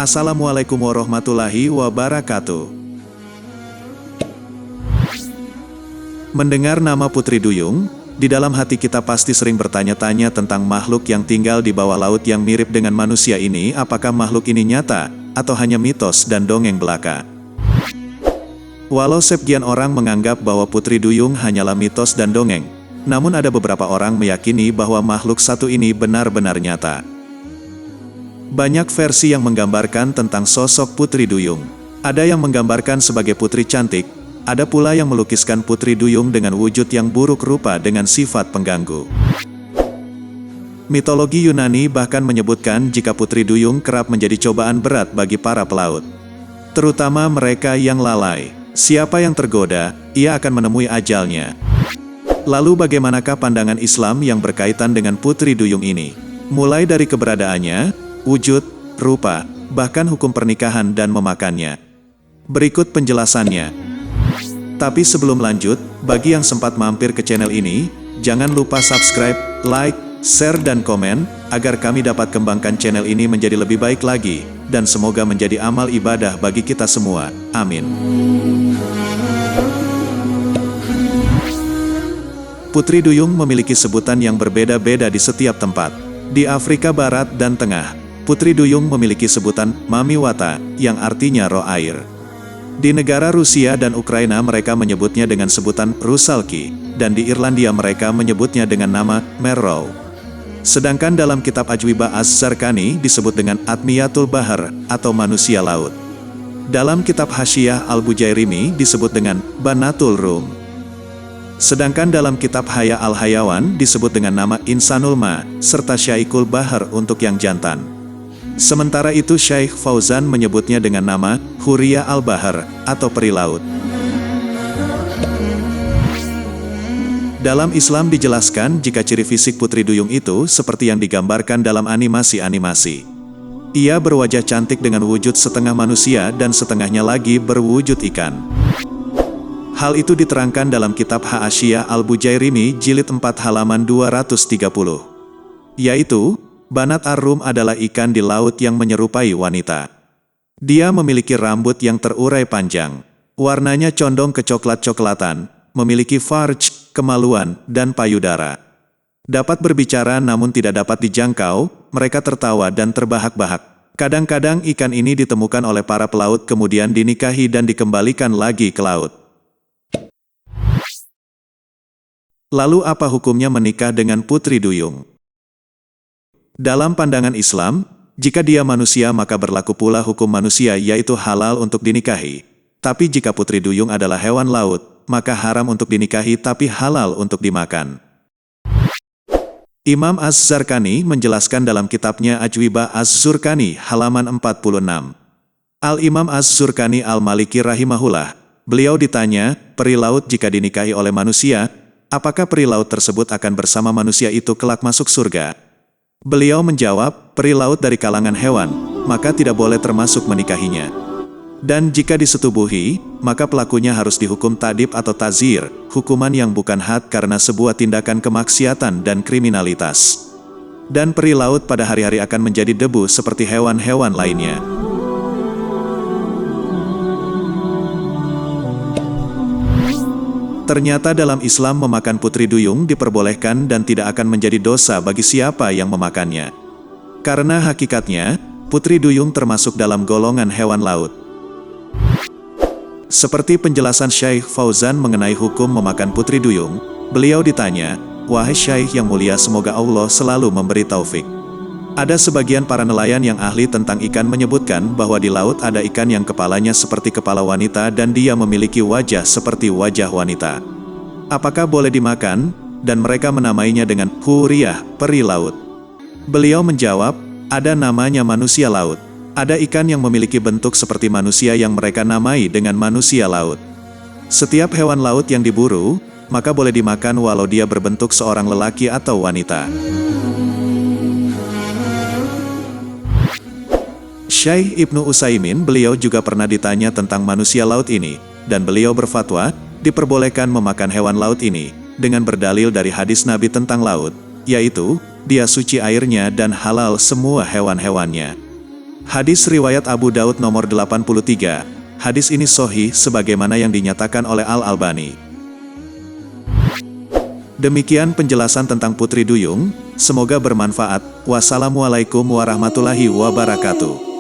Assalamualaikum warahmatullahi wabarakatuh. Mendengar nama Putri Duyung, di dalam hati kita pasti sering bertanya-tanya tentang makhluk yang tinggal di bawah laut yang mirip dengan manusia ini. Apakah makhluk ini nyata, atau hanya mitos dan dongeng belaka? Walau sebagian orang menganggap bahwa Putri Duyung hanyalah mitos dan dongeng, namun ada beberapa orang meyakini bahwa makhluk satu ini benar-benar nyata. Banyak versi yang menggambarkan tentang sosok Putri Duyung. Ada yang menggambarkan sebagai putri cantik, ada pula yang melukiskan Putri Duyung dengan wujud yang buruk rupa dengan sifat pengganggu. Mitologi Yunani bahkan menyebutkan jika Putri Duyung kerap menjadi cobaan berat bagi para pelaut, terutama mereka yang lalai. Siapa yang tergoda, ia akan menemui ajalnya. Lalu bagaimanakah pandangan Islam yang berkaitan dengan Putri Duyung ini? Mulai dari keberadaannya, wujud, rupa, bahkan hukum pernikahan dan memakannya. Berikut penjelasannya. Tapi sebelum lanjut, bagi yang sempat mampir ke channel ini, jangan lupa subscribe, like, share dan komen, agar kami dapat kembangkan channel ini menjadi lebih baik lagi, dan semoga menjadi amal ibadah bagi kita semua. Amin. Putri Duyung memiliki sebutan yang berbeda-beda di setiap tempat. Di Afrika Barat dan Tengah, Putri Duyung memiliki sebutan Mami Wata, yang artinya roh air. Di negara Rusia dan Ukraina mereka menyebutnya dengan sebutan Rusalki, dan di Irlandia mereka menyebutnya dengan nama Merrow. Sedangkan dalam kitab Ajwibah Az-Zarqani disebut dengan Admiyatul Bahar, atau manusia laut. Dalam kitab Hasyiyah Al-Bujairimi disebut dengan Banatul Rum. Sedangkan dalam kitab Haya Al-Hayawan disebut dengan nama Insanul Ma, serta Syaikul Bahar untuk yang jantan. Sementara itu Syekh Fauzan menyebutnya dengan nama Huriyah Al-Bahar, atau peri laut. Dalam Islam dijelaskan jika ciri fisik Putri Duyung itu seperti yang digambarkan dalam animasi-animasi. Ia berwajah cantik dengan wujud setengah manusia dan setengahnya lagi berwujud ikan. Hal itu diterangkan dalam kitab Hasyiyah Al-Bujairimi jilid 4 halaman 230. Yaitu, Banat Ar-Rum adalah ikan di laut yang menyerupai wanita. Dia memiliki rambut yang terurai panjang. Warnanya condong ke coklat-coklatan, memiliki farj, kemaluan, dan payudara. Dapat berbicara namun tidak dapat dijangkau, mereka tertawa dan terbahak-bahak. Kadang-kadang ikan ini ditemukan oleh para pelaut kemudian dinikahi dan dikembalikan lagi ke laut. Lalu apa hukumnya menikah dengan Putri Duyung? Dalam pandangan Islam, jika dia manusia maka berlaku pula hukum manusia yaitu halal untuk dinikahi. Tapi jika Putri Duyung adalah hewan laut, maka haram untuk dinikahi tapi halal untuk dimakan. Imam Az-Zarqani menjelaskan dalam kitabnya Ajwibah Az-Zurqani halaman 46. Al-Imam Az-Zurqani Al-Maliki rahimahullah, beliau ditanya, peri laut jika dinikahi oleh manusia, apakah peri laut tersebut akan bersama manusia itu kelak masuk surga? Beliau menjawab, peri laut dari kalangan hewan, maka tidak boleh termasuk menikahinya. Dan jika disetubuhi, maka pelakunya harus dihukum ta'dib atau ta'zir, hukuman yang bukan had karena sebuah tindakan kemaksiatan dan kriminalitas. Dan peri laut pada hari-hari akan menjadi debu seperti hewan-hewan lainnya. Ternyata dalam Islam memakan Putri Duyung diperbolehkan dan tidak akan menjadi dosa bagi siapa yang memakannya. Karena hakikatnya, Putri Duyung termasuk dalam golongan hewan laut. Seperti penjelasan Syekh Fauzan mengenai hukum memakan Putri Duyung, beliau ditanya, "Wahai Syekh yang mulia, semoga Allah selalu memberi taufik. Ada sebagian para nelayan yang ahli tentang ikan menyebutkan bahwa di laut ada ikan yang kepalanya seperti kepala wanita dan dia memiliki wajah seperti wajah wanita. Apakah boleh dimakan?" Dan mereka menamainya dengan Huriyah, peri laut. Beliau menjawab, ada namanya manusia laut. Ada ikan yang memiliki bentuk seperti manusia yang mereka namai dengan manusia laut. Setiap hewan laut yang diburu, maka boleh dimakan walau dia berbentuk seorang lelaki atau wanita. Syekh Ibnu Utsaimin beliau juga pernah ditanya tentang manusia laut ini, dan beliau berfatwa, diperbolehkan memakan hewan laut ini, dengan berdalil dari hadis Nabi tentang laut, yaitu, dia suci airnya dan halal semua hewan-hewannya. Hadis riwayat Abu Daud nomor 83. Hadis ini sahih sebagaimana yang dinyatakan oleh Al-Albani. Demikian penjelasan tentang putri duyung, semoga bermanfaat. Wassalamualaikum warahmatullahi wabarakatuh.